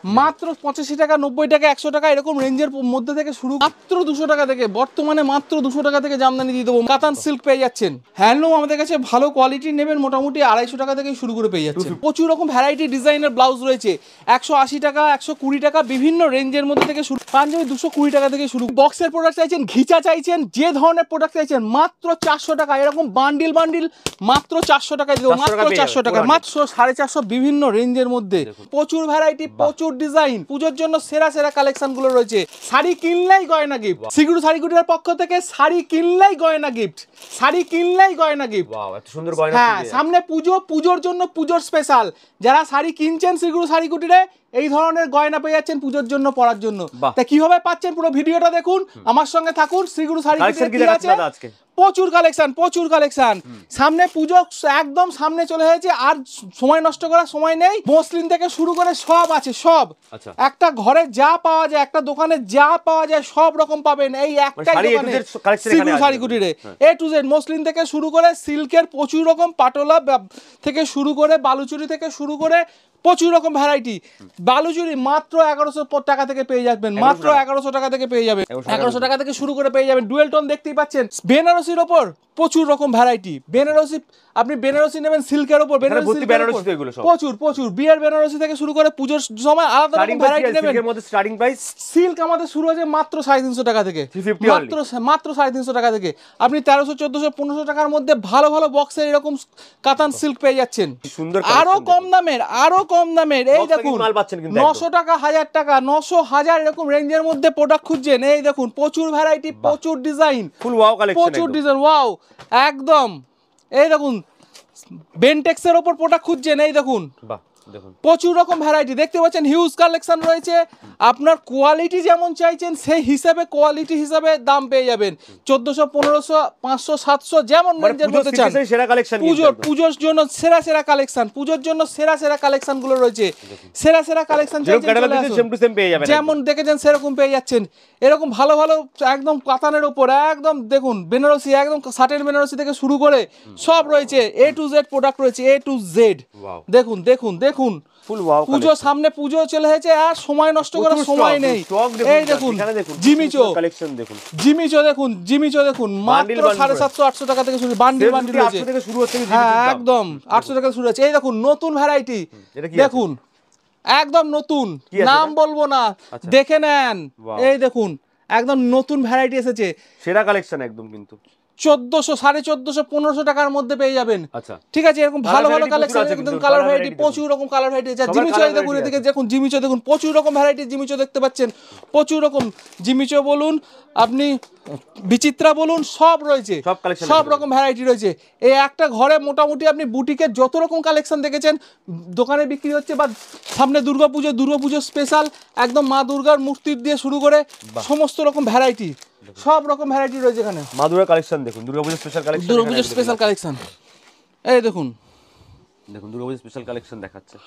মাত্র 85 টাকা 90 টাকা 100 টাকা এরকম রেঞ্জের মধ্যে থেকে শুরু, মাত্র 200 টাকা থেকে, বর্তমানে মাত্র 200 টাকা থেকে জামদানি দিয়ে দেবো। কাতান সিল্ক পেয়ে যাচ্ছেন। হ্যান্ডলুম আমাদের কাছে ভালো কোয়ালিটি নেবেন মোটামুটি 250 টাকা থেকে শুরু করে পেয়ে যাচ্ছেন। প্রচুর রকম ভ্যারাইটি ডিজাইনের ব্লাউজ রয়েছে, 180 টাকা 120 টাকা বিভিন্ন রেঞ্জের মধ্যে থেকে শুরু। পাঞ্জাবি 220 টাকা থেকে শুরু। বক্সের প্রোডাক্ট চাইছেন, ঘিচা চাইছেন, যে ধরনের প্রোডাক্ট চাইছেন মাত্র 400 টাকা, এরকম বান্ডিল বান্ডিল মাত্র 400 টাকায় দেবো, মাত্র 400 টাকা, মাত্র 450 বিভিন্ন রেঞ্জের মধ্যে। প্রচুর ভ্যারাইটি, প্রচুর ডিজাইন, পুজোর জন্য সেরা সেরা কালেকশন গুলো রয়েছে। শাড়ি কিনলেই গয়না গিফট, শ্রীগুরু শাড়ি কুটিরের পক্ষ থেকে শাড়ি কিনলেই গয়না গিফট, শাড়ি কিনলেই গয়না গিফট। ওয়াও, এত সুন্দর গয়না। হ্যাঁ, সামনে পুজো, পুজোর জন্য পুজোর স্পেশাল, যারা শাড়ি কিনছেন শ্রীগুরু শাড়ি কুটিরে এই ধরনের গয়না পেয়ে যাচ্ছেন পুজোর জন্য, পরার জন্য। তা কিভাবে পাচ্ছেন পুরো ভিডিওটা দেখুন, আমার সঙ্গে থাকুন। শ্রীগুরু শাড়ি কুটিরে কি আছে, প্রচুর কালেকশন, প্রচুর কালেকশন। সামনে পুজো একদম সামনে চলে এসেছে, আর সময় নষ্ট করার সময় নেই। মসলিন থেকে শুরু করে সব আছে, সব। একটা ঘরে যা পাওয়া যায়, একটা দোকানে যা পাওয়া যায় সব রকম পাবেন এই একটাই দোকানে, শ্রীগুরু শাড়ি কুটিরে। এ টু জেড মসলিন থেকে শুরু করে সিল্কের প্রচুর রকম, পাটোলা থেকে শুরু করে বালুচুরি থেকে শুরু করে প্রচুর রকম ভ্যারাইটি। বালুচুরি মাত্র 1100 টাকা থেকে পেয়ে যাবেন, মাত্র 1100 টাকা থেকে পেয়ে যাবেন, 1100 টাকা থেকে শুরু করে পেয়ে যাবেন। ডুয়েল টোন দেখতেই পাচ্ছেন। বেনারসির ওপর প্রচুর রকম ভ্যারাইটি, বেনারসি আপনি বেনারসি নেবেন সিল্কের উপর, প্রচুর প্রচুর বিয়ের বেনারসি থেকে শুরু করে পুজোর সময় আলাদা রকম ভ্যারাইটি নেবেন। স্টার্টিং প্রাইস সিল্ক আমাদের শুরু হয়েছে মাত্র 350 টাকা থেকে, মাত্র 350 টাকা থেকে। আপনি 1300 1400 1500 টাকার মধ্যে ভালো ভালো বক্সের এরকম কাতান সিল্ক পেয়ে যাচ্ছেন, আরো কম দামের, আরো কম দামের। এই দেখুন 900 টাকা 1000 টাকা 900 1000 এরকম রেঞ্জের মধ্যে প্রোডাক্ট খুঁজছেন, এই দেখুন প্রচুর ভ্যারাইটি, প্রচুর ডিজাইন, ফুল ওয়াও কালেকশন, প্রচুর ডিজাইন, ওয়াও একদম। এই দেখুন বেনটেক্সের ওপর প্রোডাক্ট খুঁজছেন, এই দেখুন প্রচুর রকম ভ্যারাইটি দেখতে পাচ্ছেন, হিউজ কালেকশন রয়েছে। আপনার কোয়ালিটি যেমন চাইছেন সেই হিসাবে, কোয়ালিটি হিসাবে দাম পেয়ে যাবেন। 1400 1500 500 700 যেমন রেঞ্জের মধ্যে চান। পুজোর জন্য সেরা সেরা কালেকশন, পুজোর জন্য সেরা সেরা কালেকশন গুলো রয়েছে, সেরা সেরা কালেকশন যেমন দেখেছেন সেরকম পেয়ে যাচ্ছেন। এরকম ভালো ভালো একদম কাতানের ওপর একদম দেখুন বেনারসি, একদম শার্টের বেনারসি থেকে শুরু করে সব রয়েছে, এ টু জেড প্রোডাক্ট রয়েছে, এ টু জেড। দেখুন দেখুন দেখুন, পুজো সামনে, পুজো চলে এসেছে, আর সময় নষ্ট করার সময় নেই। এই দেখুন জিমিচো দেখুন, জিমিচো দেখুন, জিমিচো দেখুন মাত্র 750 800 টাকা থেকে শুরু, বান্ডিল বান্ডিল রয়েছে, হ্যাঁ একদম 800 টাকা শুরু হচ্ছে। এই দেখুন নতুন ভ্যারাইটি, দেখুন একদম নতুন, নাম বলবো না, দেখে নেন। এই দেখুন একদম নতুন ভ্যারাইটি এসেছে, সেরা কালেকশন একদম, কিন্তু 1400 1450 1500 টাকার মধ্যে পেয়ে যাবেন। ঠিক আছে, এরকম ভালো ভালো কালেকশন, একদম কালার ভ্যারাইটি, প্রচুর রকম কালার ভ্যারাইটি আছে। জিমিচো দেখুন, এদিকে দেখুন জিমিচো দেখুন, প্রচুর রকম ভ্যারাইটি জিমিচো দেখতে পাচ্ছেন, প্রচুর রকম জিমিচো বলুন, আপনি বিচিত্রা বলুন, সব রয়েছে, সব রকম ভ্যারাইটি রয়েছে। এই একটা ঘরে মোটামুটি আপনি বুটিকের যত রকম কালেকশন দেখেছেন দোকানে বিক্রি হচ্ছে, বা সামনে দুর্গাপুজো স্পেশাল একদম মা দুর্গার মূর্তির দিয়ে শুরু করে সমস্ত রকম ভ্যারাইটি, সব রকম ভ্যারাইটি রয়েছে এখানে। মা দুর্গার কালেকশন দেখুন, দুর্গাপুজোর স্পেশাল কালেকশন, দুর্গাপুজোর স্পেশাল কালেকশন, এই দেখুন দেখুন দুর্গাপুজোর স্পেশাল কালেকশন দেখাচ্ছে।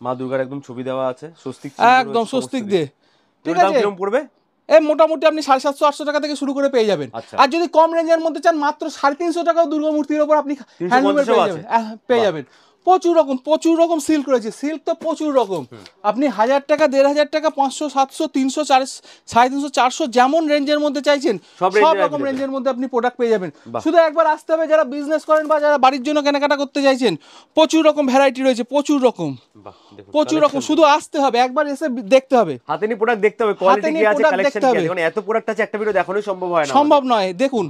মা দুর্গার একদম ছবি দেওয়া আছে, স্বস্তিক, একদম স্বস্তিক দিয়ে। ঠিক আছে, কিরকম পড়বে? এই মোটামুটি আপনি 750 800 টাকা থেকে শুরু করে পেয়ে যাবেন। আর যদি কম রেঞ্জের মধ্যে চান মাত্র 350 টাকাও দুর্গা মূর্তির উপর আপনি হ্যান্ডলুমে পেয়ে যাবেন। প্রচুর রকম সিল্ক রয়েছে, সিল্ক তো প্রচুর রকম। আপনি 1000 টাকা 1500 টাকা 500 700 300 350 400 যেমন রেঞ্জের মধ্যে চাইছেন সব রকম রেঞ্জের মধ্যে আপনি প্রোডাক্ট পেয়ে যাবেন। শুধু একবার আসতে হবে, যারা বিজনেস করেন বা যারা বাড়ির জন্য কেনাকাটা করতে চাইছেন, প্রচুর রকম ভ্যারাইটি রয়েছে, প্রচুর রকম, শুধু আসতে হবে, একবার এসে দেখতে হবে, হাতে নিয়ে প্রোডাক্ট দেখতে হবে, কোয়ালিটি কি আছে, কালেকশন কি আছে। কারণ এত প্রোডাক্ট আছে, একটা ভিডিও দেখানোই সম্ভব হয় না, সম্ভব নয়। দেখুন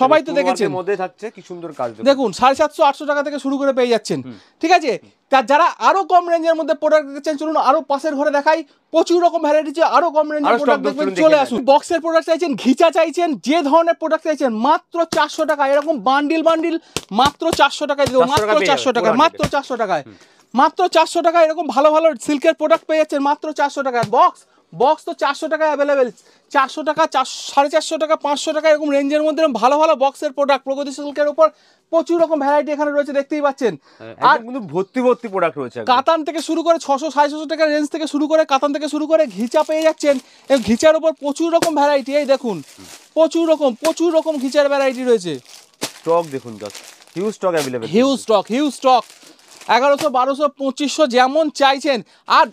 সবাই তো দেখেছেন, মধ্যে থাকছে কি সুন্দর কাজ, দেখুন 750 800 টাকা থেকে শুরু করে পেয়ে যাচ্ছেন। ঠিক আছে, যারা আরো কম রেঞ্জের মধ্যে প্রোডাক্ট দেখছেন, চলুন আরো পাশের ঘরে দেখাই, প্রচুর রকম ভ্যারাইটি, আরো কম রেঞ্জের প্রোডাক্ট দেখবেন, চলে আসুন। বক্সের প্রোডাক্ট চাইছেন, ঘিচা চাইছেন, যে ধরনের প্রোডাক্ট চাইছেন মাত্র 400 টাকা, এরকম বান্ডিল বান্ডিল মাত্র 400 টাকায় দেবো, মাত্র 400 টাকা, মাত্র 400 টাকায়, মাত্র 400 টাকা। এরকম ভালো ভালো সিল্কের প্রোডাক্ট পেয়ে যাচ্ছেন মাত্র 400 টাকায়। বক্স তো 400 টাকায় অ্যাভেলেবেল, 400 টাকা 450 টাকা 500 টাকা এরকম রেঞ্জের মধ্যে ভালো ভালো বক্সের প্রোডাক্ট প্রগতি সিল্কের উপর প্রচুর রকম ভ্যারাইটি এখানে রয়েছে, দেখতেই পাচ্ছেন। আর কিন্তু ভর্তি প্রোডাক্ট রয়েছে, কাতান থেকে শুরু করে 600 650 টাকা রেঞ্জ থেকে শুরু করে, কাতান থেকে শুরু করে ঘিচা পেয়ে যাচ্ছেন। এই ঘিচার উপর প্রচুর রকম ভ্যারাইটি, এই দেখুন প্রচুর রকম ঘিচার ভ্যারাইটি রয়েছে। স্টক দেখুন, just huge stock available, huge stock 1100, 1200, 2500 যেমন চাইছেন। আর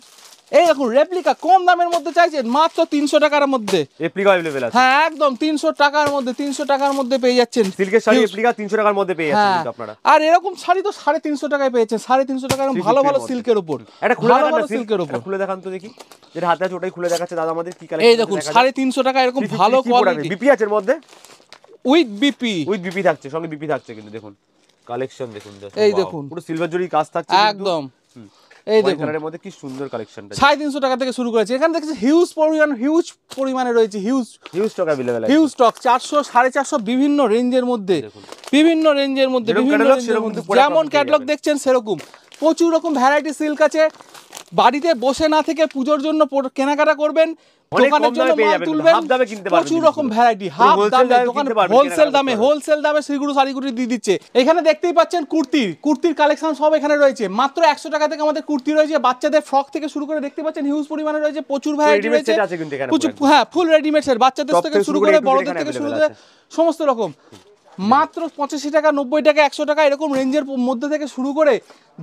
এই দেখুন রেপ্লিকা কম দামের মধ্যে চাইছেন মাত্র 300 টাকার মধ্যে রেপ্লিকা अवेलेबल আছে। হ্যাঁ একদম 300 টাকার মধ্যে, 300 টাকার মধ্যে পেয়ে যাচ্ছেন সিল্কের শাড়ি রেপ্লিকা 300 টাকার মধ্যে পেয়ে যাচ্ছেন কিন্তু আপনারা। আর এরকম শাড়ি তো 350 টাকায় পেয়েছেন, 350 টাকার ভালো ভালো সিল্কের উপর। এটা খুলে দেখান না, সিল্কের উপর খুলে দেখান তো দেখি, যেটা হাতে আছে ওটাই খুলে দেখাচ্ছে দাদা আমাদের কি কালেকশন। এই দেখুন 350 টাকা এরকম ভালো কোয়ালিটি। বিপি আছে এর মধ্যে, উইথ বিপি, উইথ বিপি থাকছে, সঙ্গে বিপি থাকছে কিন্তু দেখুন কালেকশন দেখুন, এই দেখুন পুরো সিলভার জরি কাজ থাকছে একদম। এই দেখুন কালারের মধ্যে কি সুন্দর কালেকশনটা, 350 টাকা থেকে শুরু করেছে। এখানে দেখছি হিউজ পরিমাণে রয়েছে, হিউজ স্টক अवेलेबल আছে, হিউজ স্টক 400, 450 বিভিন্ন রেঞ্জের মধ্যে, বিভিন্ন রেঞ্জের মধ্যে, বিভিন্ন রেঞ্জের মধ্যে যেমন ক্যাটালগ দেখছেন সেরকম প্রচুর রকম ভ্যারাইটি সিল্ক আছে। বাড়িতে বসে না থেকে পুজোর জন্য কেনাকাটা করবেন, দোকানের জন্য মাল তুলবেন, প্রচুর রকম ভ্যারাইটি হাফ দামে দোকানে হোলসেল দামে শ্রীগুরু শাড়িগুটি দিয়ে দিচ্ছে। এখানে দেখতেই পাচ্ছেন কুর্তির কালেকশন সব এখানে রয়েছে। মাত্র 100 টাকা থেকে আমাদের কুর্তি রয়েছে, বাচ্চাদের ফ্রক থেকে শুরু করে দেখতে পাচ্ছেন হিউজ পরিমাণে রয়েছে, প্রচুর ভ্যারাইটি রয়েছে, হ্যাঁ ফুল রেডিমেড সেট, বাচ্চাদের থেকে শুরু করে বড়দের থেকে শুরু করে সমস্ত রকম। মাত্র 85 টাকা, 90 টাকা, 100 টাকা এরকম রেঞ্জের মধ্যে থেকে শুরু করে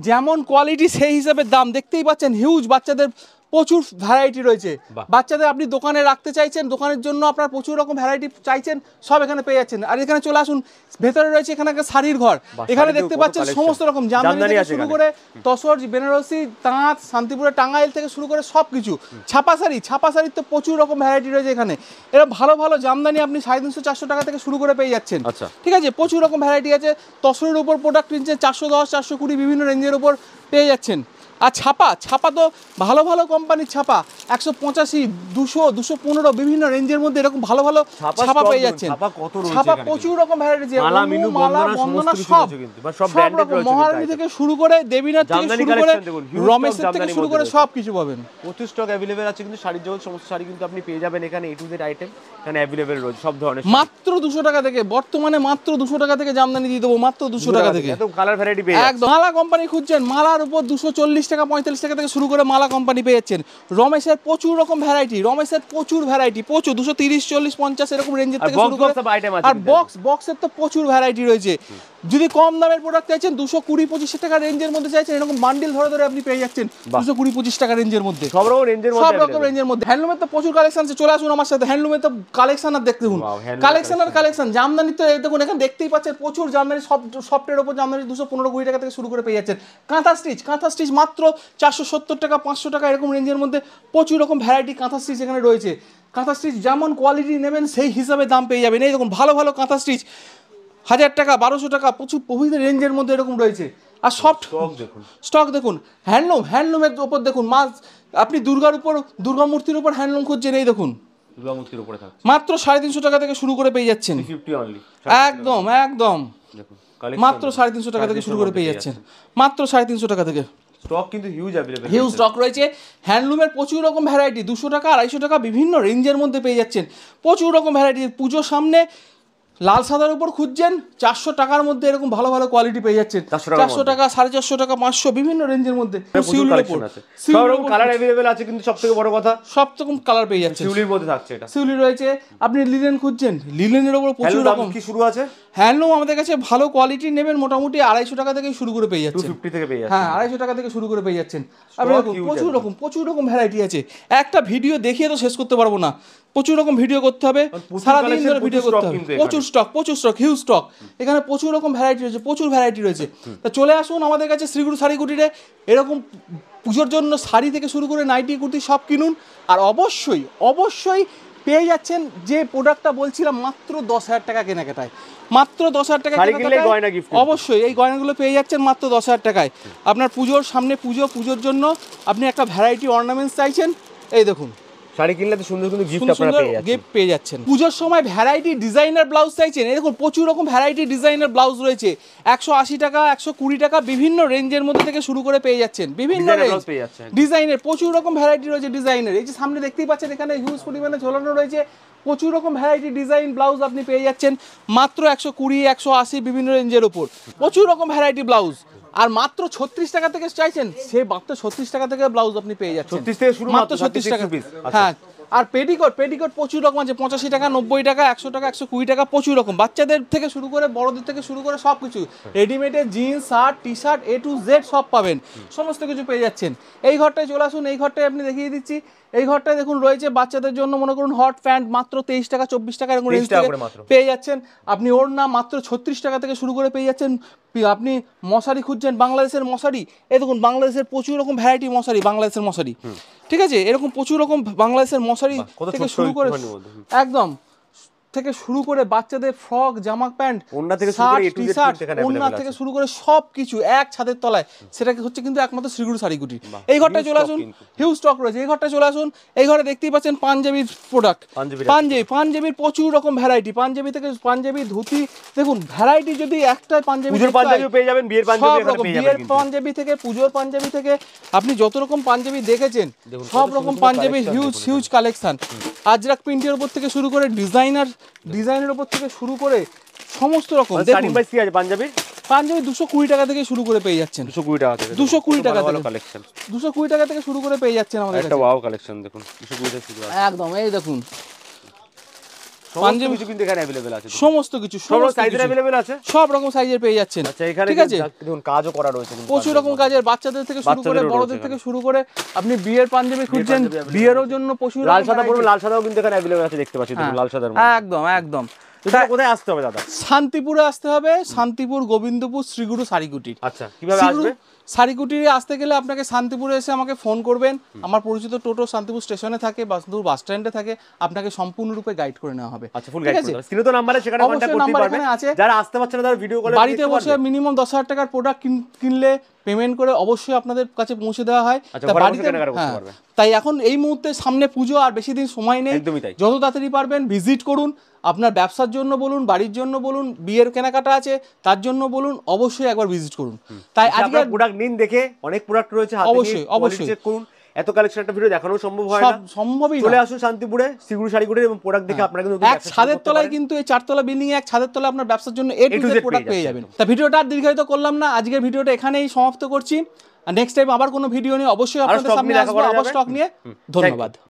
যেমন কোয়ালিটি সেই হিসাবে দাম। দেখতেই পাচ্ছেন হিউজ বাচ্চাদের প্রচুর ভ্যারাইটি রয়েছে। বাচ্চাদের আপনি দোকানে রাখতে চাইছেন, দোকানের জন্য আপনার প্রচুর রকম ভ্যারাইটি চাইছেন, সব এখানে পেয়ে যাচ্ছেন। আর এখানে চলে আসুন, ভেতরে রয়েছে এখানে একটা শাড়ির ঘর। এখানে দেখতে পাচ্ছেন সমস্ত রকম জামদানি থেকে শুরু করে তসর, বেনারসি, তাঁত, শান্তিপুরের টাঙ্গাইল থেকে শুরু করে সব কিছু। ছাপা শাড়ির তো প্রচুর রকম ভ্যারাইটি রয়েছে এখানে। এরা ভালো ভালো জামদানি আপনি 350, 400 টাকা থেকে শুরু করে পেয়ে যাচ্ছেন। ঠিক আছে, প্রচুর রকম ভ্যারাইটি আছে। তসরের উপর প্রোডাক্ট কিনছে 410, 420 বিভিন্ন রেঞ্জের উপর পেয়ে যাচ্ছেন। আর ছাপা তো ভালো ভালো কোম্পানির ছাপা 185, 200, 215 বিভিন্ন রেঞ্জের মধ্যে এরকম ভালো ভালো ছাপা পেয়ে যাচ্ছেন। ছাপা প্রচুর রকম ভ্যারাইটি আছে, মালা, বন্দনা সব ব্র্যান্ডেড রয়েছে, মহারানী থেকে শুরু করে দেবীনাথ থেকে শুরু করে রমেশের থেকে শুরু করে সব কিছু পাবেন। প্রচুর স্টক अवेलेबल আছে কিন্তু শাড়ির জগৎ সমস্ত শাড়ি কিন্তু আপনি পেয়ে যাবেন এখানে। এ টু জেড আইটেম এখানে अवेलेबल রয়েছে সব ধরনের। মাত্র 200 টাকা থেকে, বর্তমানে মাত্র 200 টাকা থেকে জামদানি দিয়ে দেবো, মাত্র 200 টাকা থেকে। একদম কালার ভ্যারাইটি পেয়ে যাচ্ছেন। একদম মালা কোম্পানি খুঁজছেন, মালার উপর 240 টাকা, 45 টাকা থেকে শুরু করে মালা কোম্পানি পেয়ে যাচ্ছেন। রমেশের প্রচুর রকম ভ্যারাইটি, প্রচুর 230, 40, 50 এরকম রেঞ্জের থেকে শুরু করে। আর বক্সের তো প্রচুর ভ্যারাইটি রয়েছে। যদি কম দামের প্রোডাক্ট চাইছেন 220, 25 টাকা রেঞ্জের মধ্যে চাইছেন, এরকম বান্ডিল ধরে আপনি পেয়ে যাচ্ছেন 220, 25 টাকা রেঞ্জের মধ্যে, সব রকম রেঞ্জের মধ্যে। হ্যান্ডলুমের তো প্রচুর কালেকশন আছে, চলে আসুন আমার সাথে। হ্যান্ডলুমের তো কালেকশন আর দেখতে দেখুন, কালেকশন। জামদানি তো দেখুন এখানে দেখতেই পাচ্ছেন প্রচুর জামদানি, সফটের উপর জামদানি 215-20 টাকা থেকে শুরু করে পেয়ে যাচ্ছেন। কাঁথা স্টিচ মাত্র 470 টাকা, 500 টাকা এরকম রেঞ্জের মধ্যে প্রচুর রকম ভ্যারাইটি কাঁথা স্টিচ এখানে রয়েছে। কাঁথা স্টিচ যেমন কোয়ালিটি নেবেন সেই হিসাবে দাম পেয়ে যাবেন। এই দেখুন ভালো ভালো কাঁথা স্টিচ 1000 টাকা, 1200 টাকা প্রচুর প্রভৃতি রেঞ্জের মধ্যে এরকম রয়েছে। আর সফট স্টক দেখুন, হ্যান্ডলুমের উপর দেখুন, আপনি দুর্গা মূর্তির উপর হ্যান্ডলুম খুঁজছেন, এই দেখুন মাত্র 350 টাকা থেকে শুরু করে পেয়ে যাচ্ছেন। একদম মাত্র 350 টাকা থেকে শুরু করে পেয়ে যাচ্ছেন, মাত্র 350 টাকা থেকে। স্টক কিন্তু হিউজ স্টক রয়েছে। হ্যান্ডলুমের প্রচুর রকম ভ্যারাইটি 200 টাকা, 250 টাকা বিভিন্ন রেঞ্জের মধ্যে পেয়ে যাচ্ছেন। প্রচুর রকম ভ্যারাইটি। পুজোর সামনে লাল সাদার উপর খুঁজছেন 400 টাকার মধ্যে এরকম ভালো ভালো কোয়ালিটি পেয়ে যাচ্ছেন। 400 টাকা, 450 টাকা, 500 বিভিন্ন রেঞ্জের মধ্যে। সিউলির উপর সব রকম কালার अवेलेबल আছে কিন্তু সবথেকে বড় কথা সব রকম কালার পেয়ে যাচ্ছেন। সিউলির মধ্যে থাকছে, এটা সিউলি রয়েছে। আপনি লিনেন খুঁজছেন, লিনেনের উপর প্রচুর রকম কি শুরু আছে। হ্যান্ডলুম আমাদের কাছে ভালো কোয়ালিটি নেবেন মোটামুটি 250 টাকা থেকে শুরু করে পেয়ে যাচ্ছেন, 250 থেকে পেয়ে যাচ্ছেন। হ্যাঁ 250 টাকা থেকে শুরু করে পেয়ে যাচ্ছেন। আপনি দেখুন প্রচুর রকম ভ্যারাইটি আছে। একটা ভিডিও দেখিয়ে তো শেষ করতে পারবো না, প্রচুর রকম ভিডিও করতে হবে, সারাদিন ধরে ভিডিও করতে হবে। প্রচুর স্টক, হিউজ স্টক। এখানে প্রচুর রকম ভ্যারাইটি রয়েছে। তা চলে আসুন আমাদের কাছে শ্রীগুরু শাড়ি কুটিরে। এরকম পুজোর জন্য শাড়ি থেকে শুরু করে নাইটি, কুর্তি সব কিনুন। আর অবশ্যই পেয়ে যাচ্ছেন যে প্রোডাক্টটা বলছিলাম মাত্র 10,000 টাকা কেনাকাটায়, মাত্র 10,000 টাকা কেনাকাটায়। অবশ্যই এই গয়নাগুলো পেয়ে যাচ্ছেন মাত্র 10,000 টাকায়। আপনার পুজোর সামনে পুজোর জন্য আপনি একটা ভ্যারাইটি অর্নামেন্টস চাইছেন, এই দেখুন শাড়ি কিনলে তো সুন্দর সুন্দর গিফট আপনারা পেয়ে যাচ্ছেন। পুজোর সময় ভ্যারাইটি ডিজাইনার ব্লাউজ চাইছেন, এই দেখুন প্রচুর রকম ভ্যারাইটি ডিজাইনার ব্লাউজ রয়েছে। 180 টাকা, 120 টাকা বিভিন্ন রেঞ্জের মধ্যে থেকে শুরু করে পেয়ে যাচ্ছেন। বিভিন্ন রেঞ্জ ডিজাইনের প্রচুর রকম ভ্যারাইটি রয়েছে। ডিজাইনের এই যে সামনে দেখতেই পাচ্ছেন এখানে হিউজ পরিমাণে ঝোলানো রয়েছে। প্রচুর রকম ভ্যারাইটি ডিজাইন ব্লাউজ আপনি পেয়ে যাচ্ছেন মাত্র 120, 180 বিভিন্ন রেঞ্জের উপর। প্রচুর রকম ভ্যারাইটি ব্লাউজ। আর মাত্র 36 টাকা থেকে চাইছেন, সে মাত্র 36 টাকা থেকে ব্লাউজ আপনি পেয়ে যাচ্ছেন। 36 থেকে শুরু, মাত্র 36 টাকা। হ্যাঁ আর পেটিকোট প্রচুর রকম আছে, 85 টাকা, 90 টাকা, 100 টাকা, 120 টাকা, প্রচুর রকম, বাচ্চাদের থেকে শুরু করে বড়দের থেকে শুরু করে সব কিছু, রেডিমেডের jeans, shirt, T shirt, A to Z সব পাবেন, সমস্ত কিছু পেয়ে যাচ্ছেন। এই ঘরটায় চলে আসুন, এই ঘরটায় আপনি দেখিয়ে দিচ্ছি। এই ঘরটায় দেখুন রয়েছে বাচ্চাদের জন্য, মনে করুন হট প্যান্ট মাত্র 23 টাকা, 24 টাকা এরকম রেঞ্জ থেকে পেয়ে যাচ্ছেন আপনি। ওড়না মাত্র 36 টাকা থেকে শুরু করে পেয়ে যাচ্ছেন। আপনি মশারি খুঁজছেন, বাংলাদেশের মশারি, এই দেখুন বাংলাদেশের প্রচুর রকম ভ্যারাইটি মশারি, বাংলাদেশের মশারি, ঠিক আছে, এরকম প্রচুর রকম বাংলাদেশের মশারি থেকে শুরু করে একদম থেকে শুরু করে বাচ্চাদের ফ্রক, জামা প্যান্ট, ওড়না থেকে শুরু করে সব কিছু এক ছাদের তলায়, সেটা হচ্ছে কিন্তু একমাত্র শ্রীগুরু শাড়িকুটি। এই ঘরটায় চলে আসুন, হিউজ স্টক রয়েছে। এই ঘরটায় চলে আসুন, এই ঘরে দেখতেই পাচ্ছেন পাঞ্জাবির প্রোডাক্ট, পাঞ্জাবির প্রচুর রকম ভ্যারাইটি, পাঞ্জাবি থেকে পাঞ্জাবি, ধুতি, দেখুন ভ্যারাইটি। যদি একটা পাঞ্জাবি পেয়ে যাবেন, বিয়ের পাঞ্জাবি থেকে, পুজোর পাঞ্জাবি থেকে, আপনি যত রকম পাঞ্জাবি দেখেছেন সব রকম পাঞ্জাবির হিউজ কালেকশন। আজরাক প্রিন্টের উপর থেকে শুরু করে ডিজাইনের উপর থেকে শুরু করে সমস্ত রকম পাঞ্জাবি 220 টাকা থেকে শুরু করে পেয়ে যাচ্ছেন, 220 টাকা থেকে শুরু করে পেয়ে যাচ্ছেন আমাদের কাছে। ওয়াও কালেকশন দেখুন, 220 থেকে শুরু একদম। এই দেখুন পাঞ্জাবি কিন্তু এখানে अवेलेबल আছে, সমস্ত কিছু সব সাইজের अवेलेबल আছে, সব রকম সাইজের পেয়ে যাচ্ছেন। আচ্ছা, এখানে ঠিক আছে, দেখুন কাজও করা রয়েছে, প্রচুর রকম কাজের, বাচ্চাদের থেকে শুরু করে বড়দের থেকে শুরু করে, আপনি বিয়ের পাঞ্জাবি খুঁজছেন, বিয়েরও জন্য প্রচুর লাল সাদা পরবেন, লাল সাদাও কিন্তু এখানে अवेलेबल আছে, দেখতে পাচ্ছেন দেখুন লাল সাদার মধ্যে। একদম। কোথায় আসতে হবে দাদা? শান্তিপুরে আসতে হবে, শান্তিপুর গোবিন্দপুর শ্রীগুরু শাড়িকুটির। আচ্ছা, কিভাবে আসবে? শাড়িকুটিরে আসতে গেলে আপনাকে শান্তিপুরে এসে আমাকে ফোন করবেন, আমার পরিচিত টোটো শান্তিপুর স্টেশনে থাকে, বাসন্তপুর বাস স্ট্যান্ডে থাকে, আপনাকে সম্পূর্ণরূপে গাইড করে নেওয়া হবে। আচ্ছা, ফুল গাইড করতে হবে। স্ক্রিনে তো নাম্বার আছে, সেখানে কন্টাক্ট করতে পারবেন। যারা আসতে পারছেন না তারা ভিডিও কলে বাড়িতে বসে মিনিমাম 10,000 টাকার প্রোডাক্ট কিনলে পেমেন্ট করে অবশ্যই আপনাদের কাছে পৌঁছে দেওয়া হয়। তাই এখন এই মুহূর্তে সামনে পুজো, আর বেশি দিন সময় নেই, যত তাড়াতাড়ি পারবেন ভিজিট করুন। আপনার ব্যবসার জন্য বলুন, বাড়ির জন্য বলুন, বিয়ের কেনাকাটা আছে তার জন্য বলুন, অবশ্যই একবার ভিজিট করুন। তাই আজকে প্রোডাক্ট নিন, দেখে অনেক প্রোডাক্ট রয়েছে হাতে, অবশ্যই চেক করুন। এত কালেকশন একটা ভিডিও দেখানো সম্ভব হয় না, সম্ভবই না। চলে আসুন শান্তিপুরে শ্রীগুরু শাড়িকুটির এবং প্রোডাক্ট দেখে আপনারা কিন্তু এক ছাদের তলায়, কিন্তু এই 4 তলা বিল্ডিং এ এক ছাদের তলায় আপনার ব্যবসার জন্য A to Z প্রোডাক্ট পেয়ে যাবেন। তা ভিডিওটা আর দীর্ঘায়িত করলাম না, আজকের ভিডিওটা এখানেই সমাপ্ত করছি। নেক্সট টাইম আবার কোনো ভিডিও নিয়ে অবশ্যই আপনাদের সামনে আসবো, আবার স্টক নিয়ে। ধন্যবাদ।